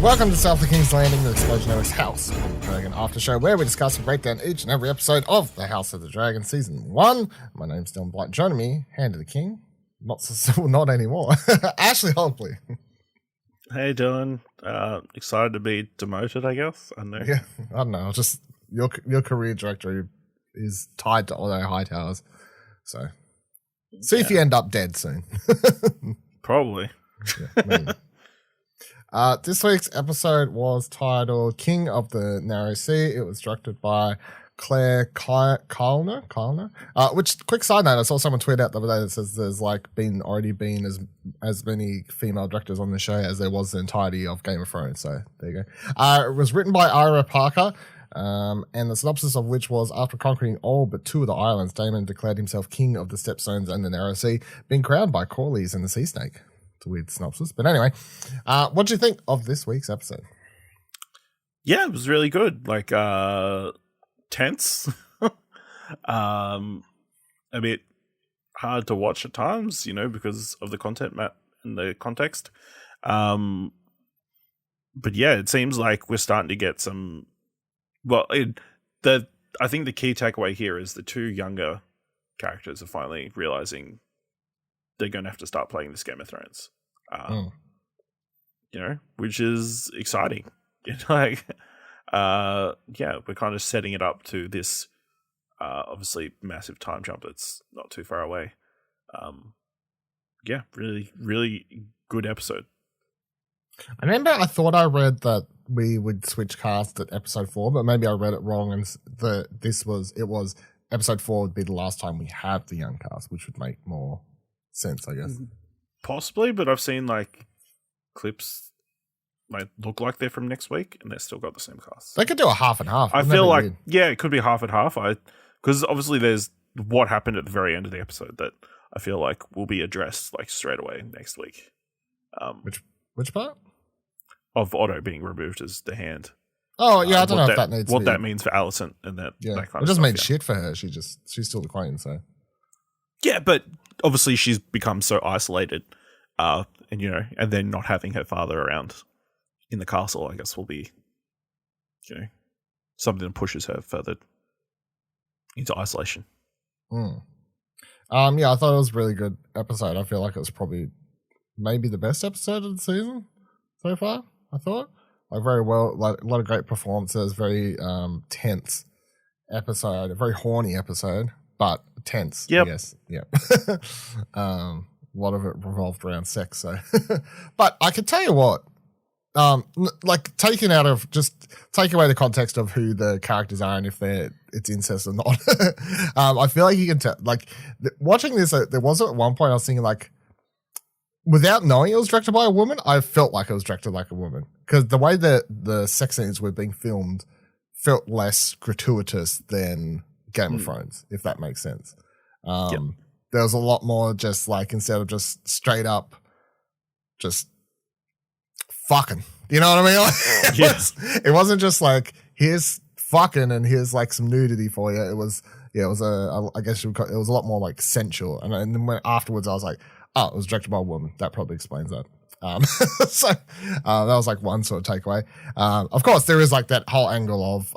Welcome to South of King's Landing, the Explosionaries House of the Dragon after show, where we discuss and break down each and every episode of the House of the Dragon Season 1. My name's Dylan Blight. Joining me, Hand of the King, not anymore, Ashley Hopley. Hey Dylan, excited to be demoted, I guess. I don't know. Yeah, I don't know. Just your career directory is tied to Otto Hightowers, so see if you end up dead soon. Probably. Yeah, maybe. This week's episode was titled King of the Narrow Sea. It was directed by Claire Kilner. Which, quick side note, I saw someone tweet out the other day that says there's already been as many female directors on the show as there was the entirety of Game of Thrones. So there you go. It was written by Ira Parker, and the synopsis of which was, after conquering all but two of the islands, Daemon declared himself king of the Stepstones and the Narrow Sea, being crowned by Corlys and the Sea Snake. It's a weird synopsis. But anyway, what do you think of this week's episode? Yeah, it was really good. Tense. A bit hard to watch at times, because of the content and the context. But yeah, it seems like we're starting to get some. Well, I think the key takeaway here is the two younger characters are finally realizing they're going to have to start playing this Game of Thrones. Which is exciting. We're kind of setting it up to this obviously massive time jump that's not too far away. Really, really good episode. I remember I thought I read that we would switch cast at episode 4, but maybe I read it wrong, and it was episode 4 would be the last time we have the young cast, which would make more sense, I guess. Possibly, but I've seen clips look like they're from next week, and they've still got the same cast. They could do a half and half. I feel like it could be half and half. Because obviously there's what happened at the very end of the episode that I feel like will be addressed straight away next week. Which part? Of Otto being removed as the hand. Oh yeah, I don't know if that needs what that means for Alicent and that kind of stuff. It doesn't mean shit for her. She's still the queen, so. Yeah, but obviously she's become so isolated, and then not having her father around in the castle, I guess, will be, something that pushes her further into isolation. Yeah, I thought it was a really good episode. I feel like it was probably maybe the best episode of the season so far. I thought very well, a lot of great performances, very tense episode, a very horny episode, but tense. Yep. I guess. Yeah. A lot of it revolved around sex. So, but I can tell you what. Take away the context of who the characters are and if it's incest or not. I feel like you can tell. Watching this, there was at one point I was thinking without knowing it was directed by a woman, I felt like it was directed like a woman because the way that the sex scenes were being filmed felt less gratuitous than Game of Thrones, if that makes sense. There was a lot more just instead of just straight up, just fucking, you know what I mean? It wasn't just here's fucking and here's some nudity for you. It was I guess it was a lot more sensual. And then when afterwards I was like, oh, it was directed by a woman. That probably explains that. So that was one sort of takeaway. Of course, there is that whole angle of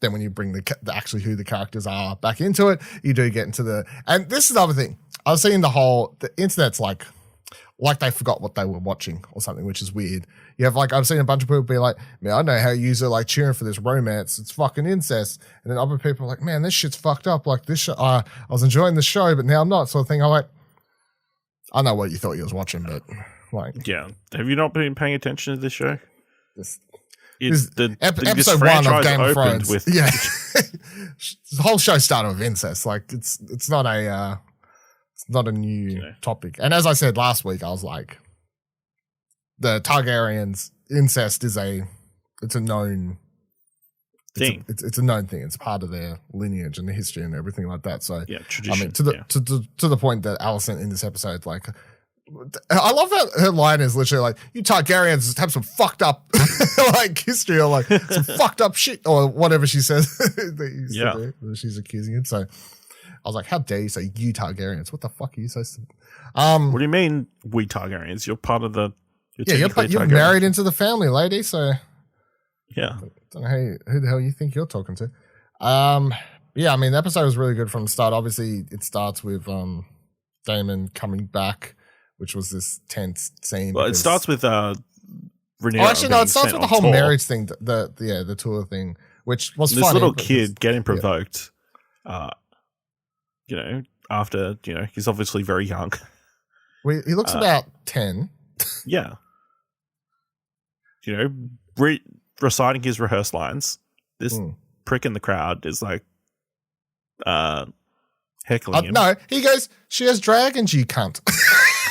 then when you bring the actually who the characters are back into it, you do get into and this is the other thing. I was seeing the internet's like they forgot what they were watching or something, which is weird. You have I've seen a bunch of people be like, man, I know how you are cheering for this romance. It's fucking incest. And then other people are like, man, this shit's fucked up. This show, I was enjoying the show, but now I'm not. Sort of thing. I know what you thought you was watching, but yeah. Have you not been paying attention to this show? Episode 1 of Game of Thrones. The whole show started with incest. It's not a new topic. And as I said last week, I was the Targaryens incest is it's a known thing. It's a known thing. It's part of their lineage and the history and everything like that. So tradition. I mean, to the point that Alicent in this episode, I love that her line is literally you Targaryens have some fucked up history or some fucked up shit or whatever she says that she's accusing him. So I was like, how dare you say you Targaryens? What the fuck are you supposed to? What do you mean we Targaryens? You're part of the you're married into the family, lady. So yeah, don't know who the hell you think you're talking to. Yeah, I mean, the episode was really good from the start. Obviously, it starts with Daemon coming back, which was this tense scene. Well, it starts with Rhaenyra. Oh, actually, no, it starts with the whole tour. marriage thing, the tour thing, which was this funny. Little kid getting provoked, after, he's obviously very young. He looks about 10. Yeah. Reciting his rehearsed lines. This prick in the crowd is like heckling him. No, he goes, she has dragons, you cunt.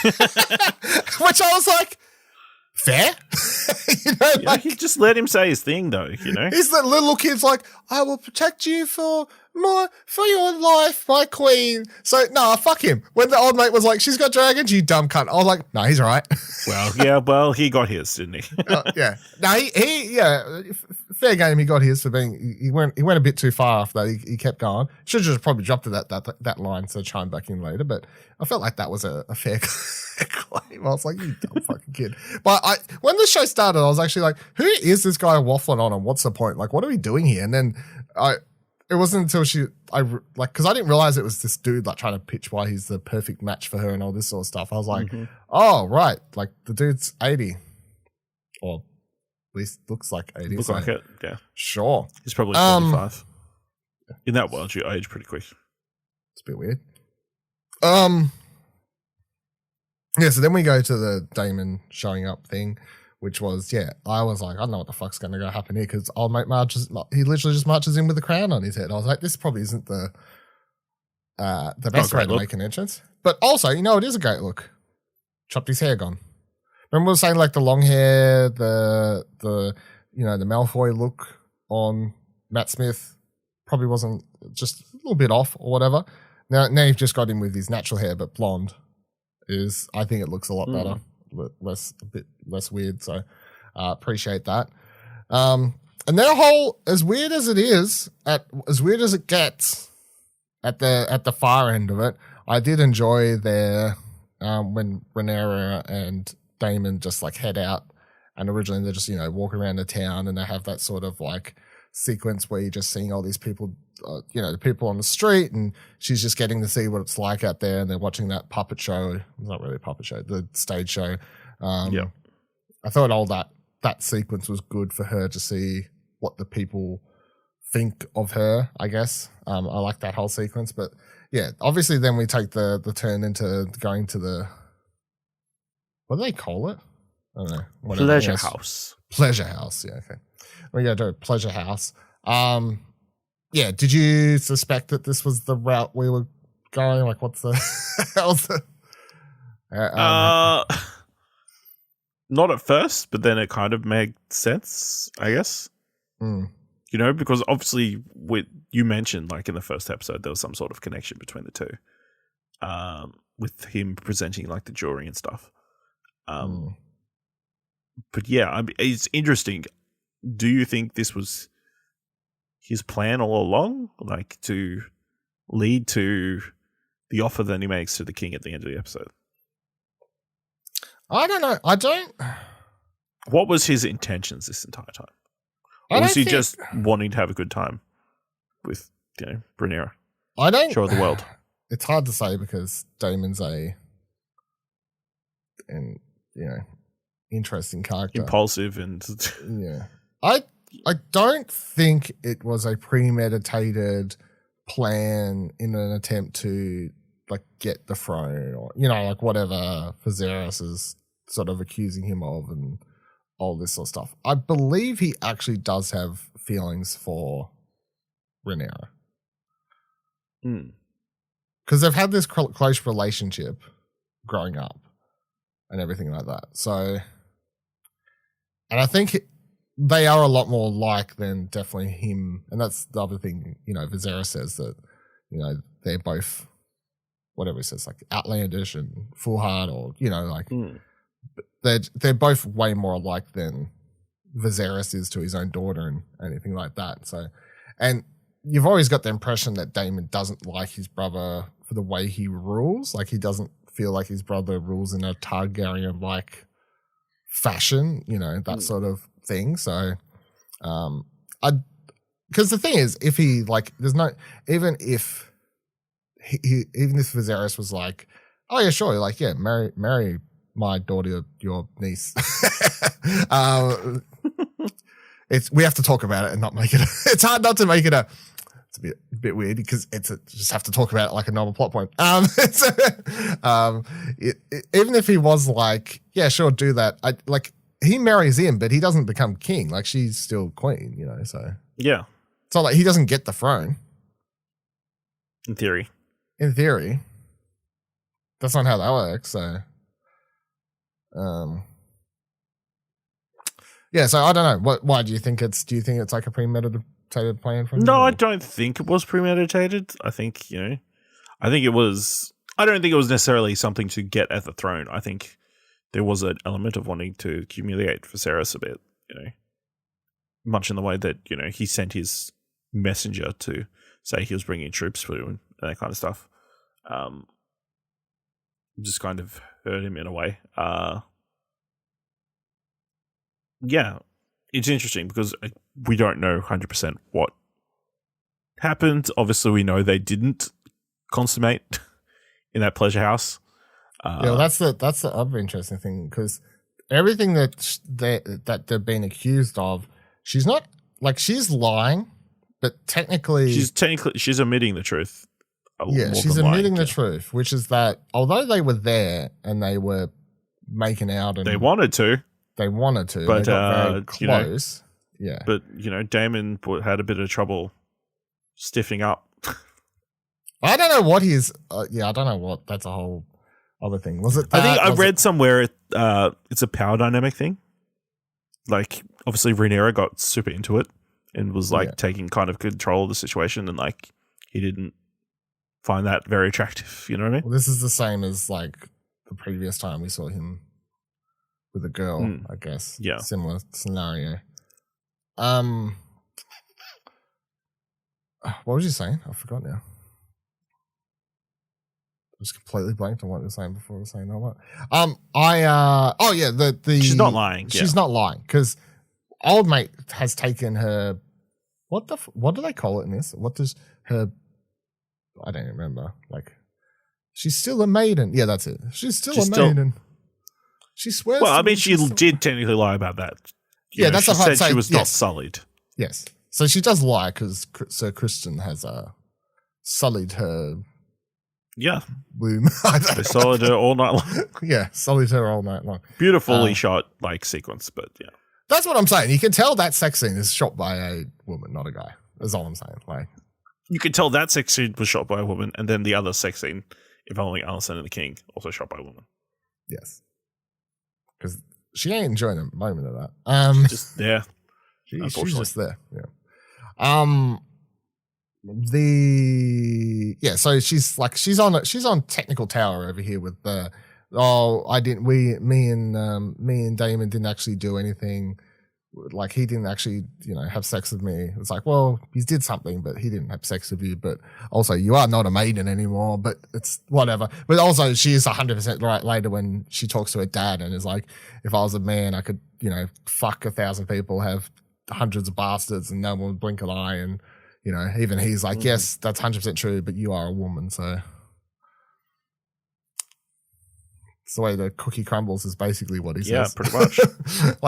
Which I was like, fair. He just let him say his thing, though. He's the little kid's like, I will protect you for your life, my queen. So no, fuck him. When the old mate was like, she's got dragons, you dumb cunt. I was like, no, he's all right. He got his, didn't he? Yeah. No, he fair game. He got his for being. He went a bit too far after that. He kept going. Should have just probably dropped that line to chime back in later. But I felt like that was a fair claim. I was like, you dumb fucking kid. But when the show started, I was actually like, who is this guy waffling on, and what's the point? Like, what are we doing here? And then it wasn't until because I didn't realize it was this dude like trying to pitch why he's the perfect match for her and all this sort of stuff. I was like, oh, right. Like the dude's 80 or at least looks like 80. Looks like it. Yeah. Sure. He's probably 45. In that world, you age pretty quick. It's a bit weird. Yeah. So then we go to the Daemon showing up thing, which was, I was like, I don't know what the fuck's going to go happen here because old mate he literally just marches in with the crown on his head. I was like, this probably isn't the best way to make an entrance. But also, it is a great look. Chopped his hair gone. Remember we were saying like the long hair, the Malfoy look on Matt Smith probably wasn't just a little bit off or whatever. Now you've just got him with his natural hair, but blonde I think it looks a lot better. A bit less weird, so appreciate that. And their whole, as weird as it is, as weird as it gets at the far end of it, I did enjoy their when Rhaenyra and Daemon just like head out, and originally they're just walk around the town, and they have that sort of like sequence where you're just seeing all these people, the people on the street, and she's just getting to see what it's like out there, and they're watching that puppet show. It's not really a puppet show, the stage show. I thought all that sequence was good for her to see what the people think of her, I guess. I like that whole sequence, but yeah, obviously then we take the turn into going to the, what do they call it? I don't know. Pleasure house. Pleasure house, yeah, okay. We go to a pleasure house. Yeah, did you suspect that this was the route we were going? Like, what's the hell's the... Not at first, but then it kind of made sense, I guess. Because obviously you mentioned like in the first episode there was some sort of connection between the two, with him presenting like the jewelry and stuff. But yeah, it's interesting. Do you think this was his plan all along, like to lead to the offer that he makes to the king at the end of the episode? I don't know. I don't. What was his intentions this entire time? Or was he just wanting to have a good time with, Rhaenyra? I don't. Show the world. It's hard to say because Daemon's interesting character. Impulsive and... Yeah. I don't think it was a premeditated plan in an attempt to like get the throne or like whatever Viserys is sort of accusing him of and all this sort of stuff. I believe he actually does have feelings for Rhaenyra. Because they've had this close relationship growing up and everything like that. So, and I think they are a lot more alike than definitely him. And that's the other thing, Viserys says that, they're both, whatever he says, like outlandish and foolhardy or, they're both way more alike than Viserys is to his own daughter and anything like that. So, and you've always got the impression that Daemon doesn't like his brother for the way he rules. Like he doesn't feel like his brother rules in a Targaryen-like fashion, that sort of thing. So, because the thing is, if he even if Viserys was like, oh yeah, sure, like yeah, marry my daughter, your niece. We have to talk about it and not make it. It's hard not to make it it's a bit weird because just have to talk about it like a normal plot point. Even if he was like, yeah, sure, do that. He marries him, but he doesn't become king. Like she's still queen, So yeah, it's not like he doesn't get the throne. In theory, that's not how that works. So, yeah. So I don't know. Why do you think it's? Do you think it's like a premeditated plan from? No, I don't think it was premeditated. I think it was. I don't think it was necessarily something to get at the throne. I think there was an element of wanting to humiliate Viserys a bit. Much in the way that he sent his messenger to say he was bringing troops for him and that kind of stuff. Just kind of hurt him in a way. Yeah, it's interesting because we don't know 100% what happened. Obviously, we know they didn't consummate in that pleasure house. That's the other interesting thing because everything that they've been accused of, she's not she's lying, but technically she's admitting the truth. Yeah, she's admitting the truth, which is that although they were there and they were making out and they wanted to, but they got very close. Yeah, but Daemon had a bit of trouble stiffing up. I don't know what his. I don't know what. That's a whole other thing. Was it? I think I read somewhere it's a power dynamic thing. Like obviously Rhaenyra got super into it and was taking kind of control of the situation, and he didn't find that very attractive. You know what I mean? Well, this is the same as the previous time we saw him with a girl, I guess. Yeah. Similar scenario. What was you saying? I forgot now. I was completely blanked on what you were saying before I was saying that one. She's not lying. She's not lying because old mate has taken her. What do they call it in this? What does her? I don't remember. She's still a maiden. Yeah, that's it. She's still a maiden. She swears. Well, I mean, she did technically lie about that. That's what she said. She was not sullied. Yes. So she does lie because Sir Kristen has sullied her. Yeah. Womb. They sullied her all night long. Yeah, sullied her all night long. Beautifully shot sequence, but yeah. That's what I'm saying. You can tell that sex scene is shot by a woman, not a guy. That's all I'm saying. You could tell that sex scene was shot by a woman, and then the other sex scene involving Alicent and the King also shot by a woman. Yes, because she ain't enjoying the moment of that. She's just there. She's just there. Yeah. So she's on technical tower over here with the. Me and Daemon didn't actually do anything. He didn't actually, have sex with me. It's well, he did something, but he didn't have sex with you. But also, you are not a maiden anymore, but it's whatever. But also, she is 100% right later when she talks to her dad and is like, if I was a man, I could, fuck 1,000 people, have hundreds of bastards and no one would blink an eye. And, even he's like, yes, that's 100% true, but you are a woman. So it's the way the cookie crumbles is basically what he says. Yeah, pretty much.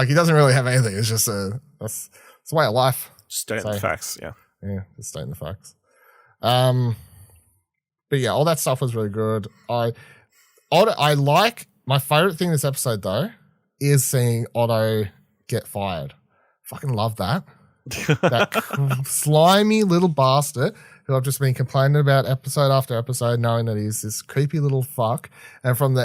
He doesn't really have anything. It's just that's the way of life. Stating the facts, yeah. Yeah, just stating the facts. But yeah, all that stuff was really good. I like my favorite thing this episode though is seeing Otto get fired. Fucking love that. That slimy little bastard who I've just been complaining about episode after episode, knowing that he's this creepy little fuck. And from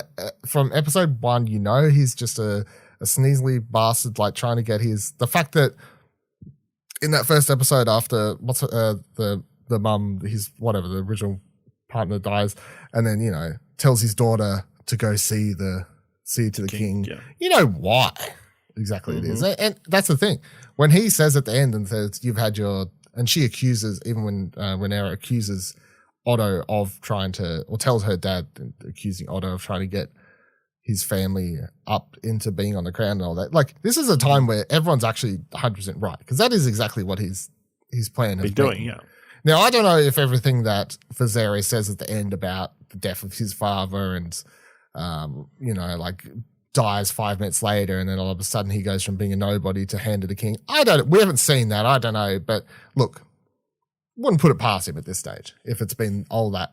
episode 1, he's just a sneezely bastard, trying to get the fact that in that first episode after the mum, the original partner dies, and then, tells his daughter to go see to the king. Yeah. You know why exactly it is. And that's the thing. When he says at the end and says, you've had your, and she accuses, even when Rhaenyra accuses Otto of trying to, or tells her dad, accusing Otto of trying to get his family up into being on the crown and all that. Like, this is a time where everyone's actually 100% right, because that is exactly what his plan has been doing. Yeah. Now, I don't know if everything that Viserys says at the end about the death of his father and, like dies 5 minutes later and then all of a sudden he goes from being a nobody to hand to the king. We haven't seen that. I don't know. But look, wouldn't put it past him at this stage if it's been all that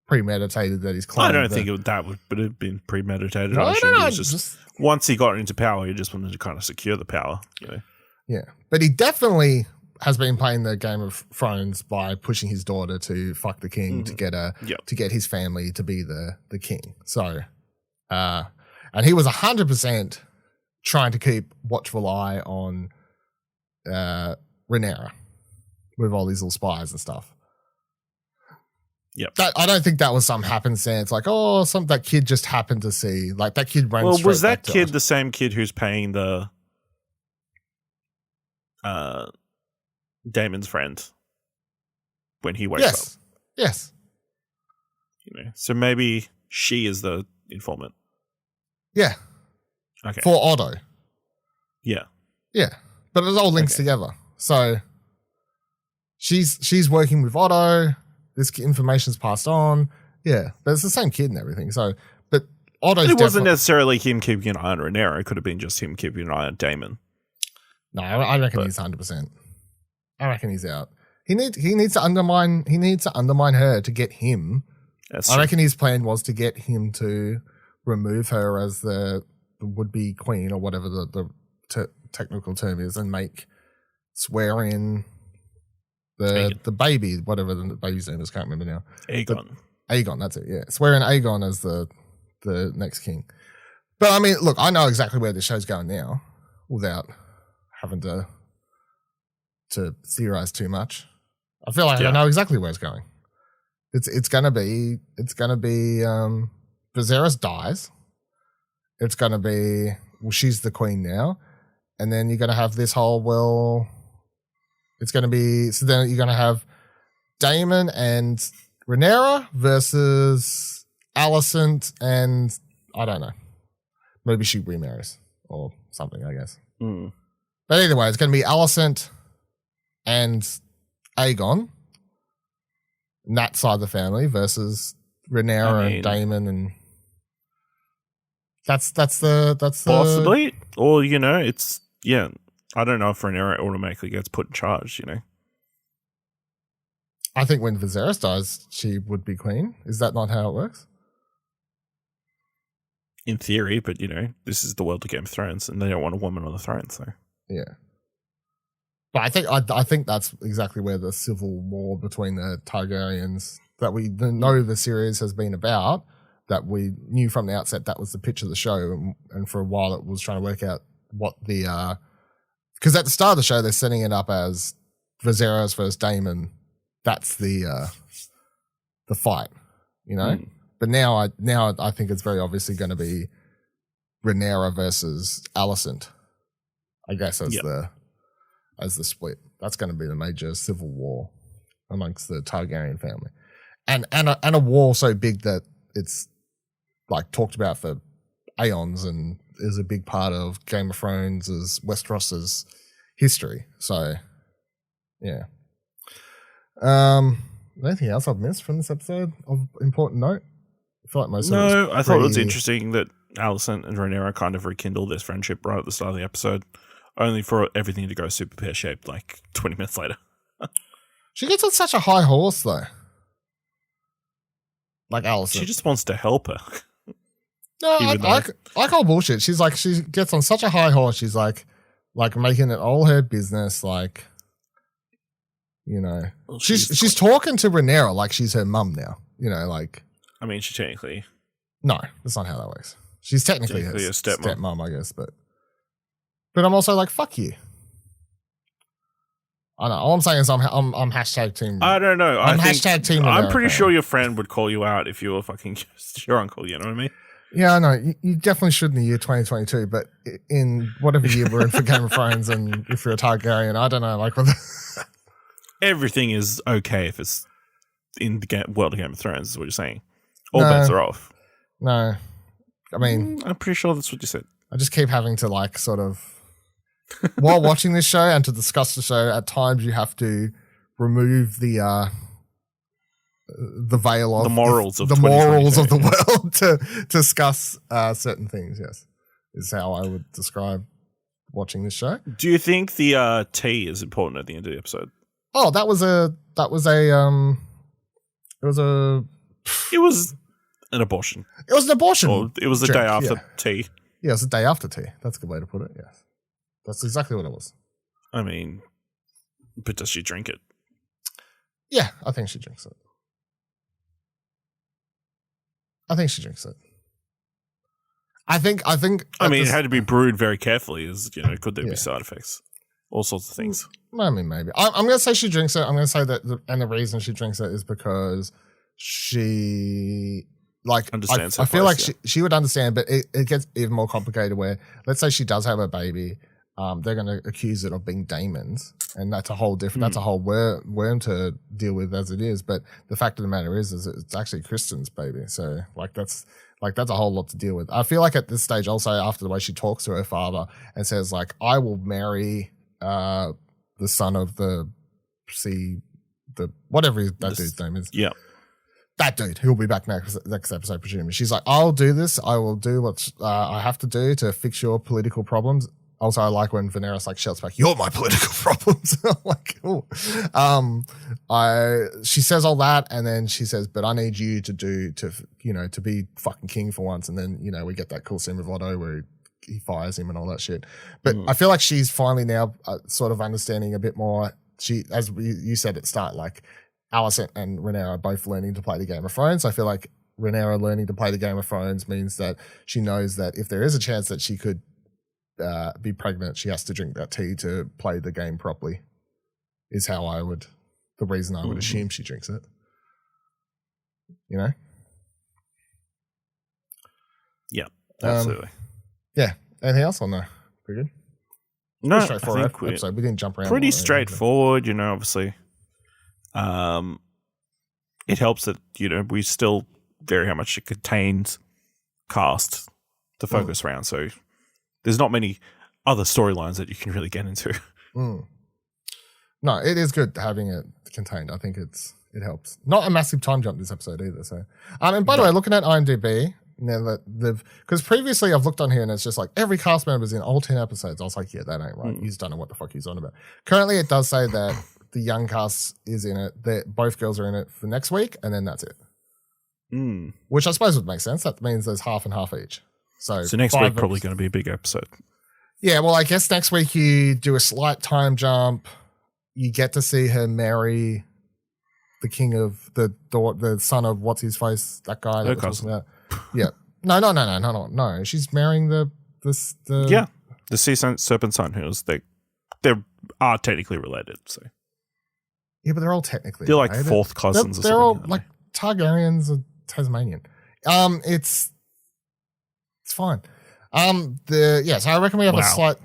premeditated that he's climbed. I don't think that would have been premeditated. No, I assume no, it was just once he got into power, he just wanted to kind of secure the power. You know? Yeah. But he definitely has been playing the Game of Thrones by pushing his daughter to fuck the king to get his family to be the king. So, and he was 100% trying to keep watchful eye on Rhaenyra with all these little spies and stuff. Yep. I don't think that was some happenstance. Like, that kid just happened to see. Like, that kid ran straight was that back to kid us. the same kid who's paying the Daemon's friend when he wakes up? Yes. You know, so maybe she is the informant. Yeah. Okay. For Otto. Yeah. Yeah. But it all links together. So she's working with Otto. This information's passed on. Yeah. But it's the same kid and everything. So, but Otto's it wasn't necessarily him keeping an eye on Rhaenyra. It could have been just him keeping an eye on Daemon. No, I reckon he's 100%. I reckon he's out. He needs to undermine her to get him. I reckon his plan was to get him to remove her as the would-be queen or whatever the technical term is, and swear in the baby, whatever the baby's name is, can't remember now. Aegon, that's it. Yeah, swear in Aegon as the next king. But I mean, look, I know exactly where the show's going now, without having to theorize too much. I feel like I know exactly where it's going. It's gonna be Viserys dies. It's gonna be she's the queen now, and then you're gonna have this whole it's gonna be so then you're gonna have Daemon and Rhaenyra versus Alicent and I don't know, maybe she remarries or something, I guess. But either way, it's gonna be Alicent and Aegon, and that side of the family versus Rhaenyra and Daemon, and that's possibly, or it's I don't know if Rhaenyra automatically gets put in charge. I think when Viserys dies, she would be queen. Is that not how it works? In theory, but this is the world of Game of Thrones, and they don't want a woman on the throne, so yeah. But I think that's exactly where the civil war between the Targaryens that we know the series has been about, that we knew from the outset that was the pitch of the show, and for a while it was trying to work out what the because at the start of the show they're setting it up as Viserys versus Daemon. That's the fight, But now I think it's very obviously going to be Rhaenyra versus Alicent, I guess, as the split. That's going to be the major civil war amongst the Targaryen family, and a war so big that it's like talked about for aeons and is a big part of Game of Thrones' Westeros's history. So, yeah. Anything else I've missed from this episode of important note? I feel like most of it. No, I thought it was interesting that Alicent and Rhaenyra kind of rekindled this friendship right at the start of the episode, only for everything to go super pear-shaped like 20 minutes later. She gets on such a high horse, though. Like Alicent. She just wants to help her. No, I call bullshit. She's like, she gets on such a high horse. She's like making it all her business. Like, well, she's talking to Rhaenyra like she's her mum now. Like. I mean, she technically. No, that's not how that works. She's technically a stepmom, I guess, but I'm also like, fuck you. I know. All I'm saying is I'm hashtag team. I don't know. I'm hashtag team. I'm pretty sure your friend would call you out if you were fucking just your uncle. You know what I mean? Yeah, I know. You definitely should in the year 2022, but in whatever year we're in for Game of Thrones, and if you're a Targaryen, I don't know. Like, everything is okay if it's in the world of Game of Thrones. Is what you're saying? All bets are off. No, I mean, I'm pretty sure that's what you said. I just keep having to like sort of while watching this show and to discuss the show. At times, you have to remove the veil of the morals of the world to discuss certain things. Yes, is how I would describe watching this show. Do you think the tea is important at the end of the episode? Oh, it was an abortion. It was an abortion. Or it was the day after tea. Yeah, it was the day after tea. That's a good way to put it. Yes, that's exactly what it was. I mean, but does she drink it? Yeah, I think she drinks it. I think. I mean, it had to be brewed very carefully. Could there be side effects? All sorts of things. I mean, maybe. I'm going to say she drinks it. I'm going to say that, the reason she drinks it is because she understands. I feel like she would understand, but it gets even more complicated. Where let's say she does have a baby, they're going to accuse it of being Daemon's, and that's a whole different. That's a whole worm to deal with as it is. But the fact of the matter is it's actually Kristen's baby. So that's a whole lot to deal with. I feel like at this stage, also after the way she talks to her father and says like, "I will marry the son of the whatever that dude's name is." Yeah. That dude, he'll be back next episode, presumably. She's like, I'll do this. I will do what I have to do to fix your political problems. Also, I like when Daenerys like shouts back, "You're my political problems." I'm like, oh. She says all that, and then she says, "But I need you to be fucking king for once." And then we get that cool scene with Otto where he fires him and all that shit. But I feel like she's finally now sort of understanding a bit more. She, as you said at the start, like, Alicent and Rhaenyra are both learning to play the Game of Thrones. I feel like Rhaenyra learning to play the Game of Thrones means that she knows that if there is a chance that she could be pregnant, she has to drink that tea to play the game properly, is the reason I would assume she drinks it. Yeah, absolutely. Yeah. Anything else on there? Pretty good? No, straightforward episode. We didn't jump around. Pretty straightforward, obviously. It helps that, we still very much a contained cast to focus around. So there's not many other storylines that you can really get into. No, it is good having it contained. I think it helps. Not a massive time jump this episode either. So, and by the way, looking at IMDb, because previously I've looked on here and it's just like every cast member's in all 10 episodes. I was like, yeah, that ain't right. You don't know what the fuck he's on about. Currently, it does say that the young cast is in it. That both girls are in it for next week, and then that's it. Which I suppose would make sense. That means there's half and half each. So next week probably going to be a big episode. Yeah, well, I guess next week you do a slight time jump. You get to see her marry the king of the son of what's his face, that guy. Her cousin. Yeah. No. She's marrying the sea serpent son. They are technically related. So yeah, but they're all technically they're related. Like fourth cousins. They're all like Targaryens or Tasmanian. It's fine. So I reckon we have a slight.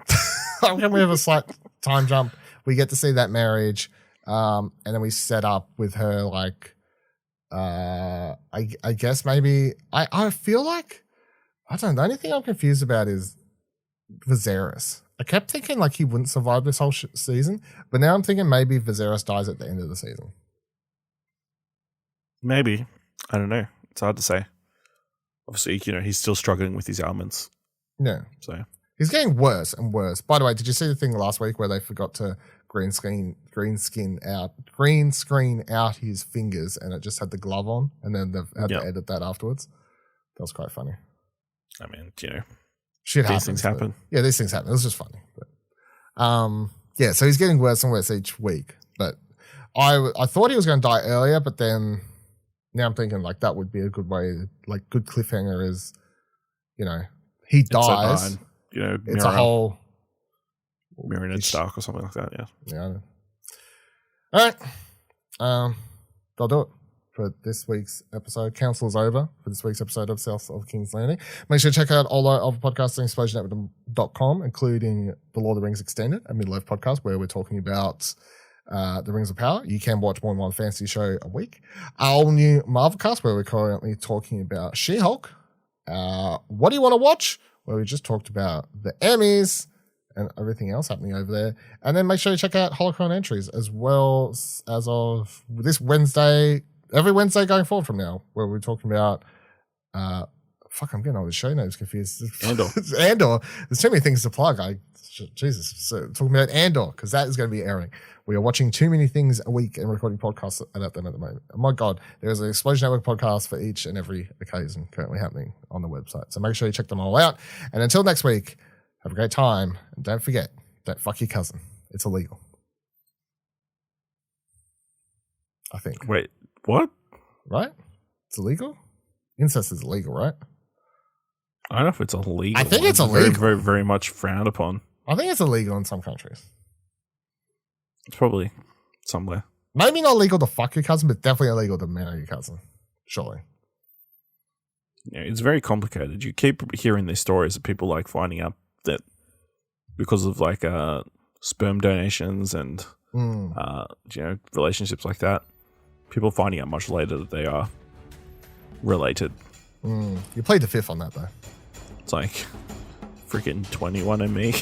I reckon we have a slight time jump. We get to see that marriage, and then we set up with her like. I guess maybe I feel like I don't know. The only thing I'm confused about is Viserys. I kept thinking like he wouldn't survive this whole season, but now I'm thinking maybe Viserys dies at the end of the season. Maybe. I don't know. It's hard to say. Obviously, he's still struggling with his ailments. Yeah. So he's getting worse and worse. By the way, did you see the thing last week where they forgot to green screen out his fingers and it just had the glove on, and then they've had to edit that afterwards? That was quite funny. I mean, shit happens. These things happen. Yeah, these things happen. It was just funny. But, so he's getting worse and worse each week. But I thought he was going to die earlier, but then now I'm thinking like that would be a good way, like good cliffhanger is, he dies. It's a whole Marionette Stark or something like that. Yeah. I know. All right. They'll do it for this week's episode. Council's over for this week's episode of South of King's Landing. Make sure to check out all our other podcasts on ExplosionNetwork.com, including the Lord of the Rings Extended, a Middle Earth podcast where we're talking about the Rings of Power. You can watch more than one fantasy show a week. Our new Marvel cast where we're currently talking about She-Hulk. What do you want to watch? Well, we just talked about the Emmys and everything else happening over there. And then make sure you check out Holocron Entries as well as of this Wednesday, every Wednesday going forward from now, where we're talking about, I'm getting all the show names confused. Andor. It's Andor. There's too many things to plug. Jesus. So talking about Andor, because that is going to be airing. We are watching too many things a week and recording podcasts at them at the moment. Oh my God, there is an Explosion Network podcast for each and every occasion currently happening on the website. So make sure you check them all out. And until next week, have a great time. And don't forget, don't fuck your cousin. It's illegal. I think. Wait, what? Right? It's illegal? Incest is illegal, right? I don't know if it's illegal. I think it's illegal. Very, very, very much frowned upon. I think it's illegal in some countries. It's probably somewhere. Maybe not illegal to fuck your cousin, but definitely illegal to marry your cousin. Surely. Yeah, it's very complicated. You keep hearing these stories of people like finding out that because of like sperm donations and relationships like that, people finding out much later that they are related. You played the fifth on that though. It's like freaking 21 and me.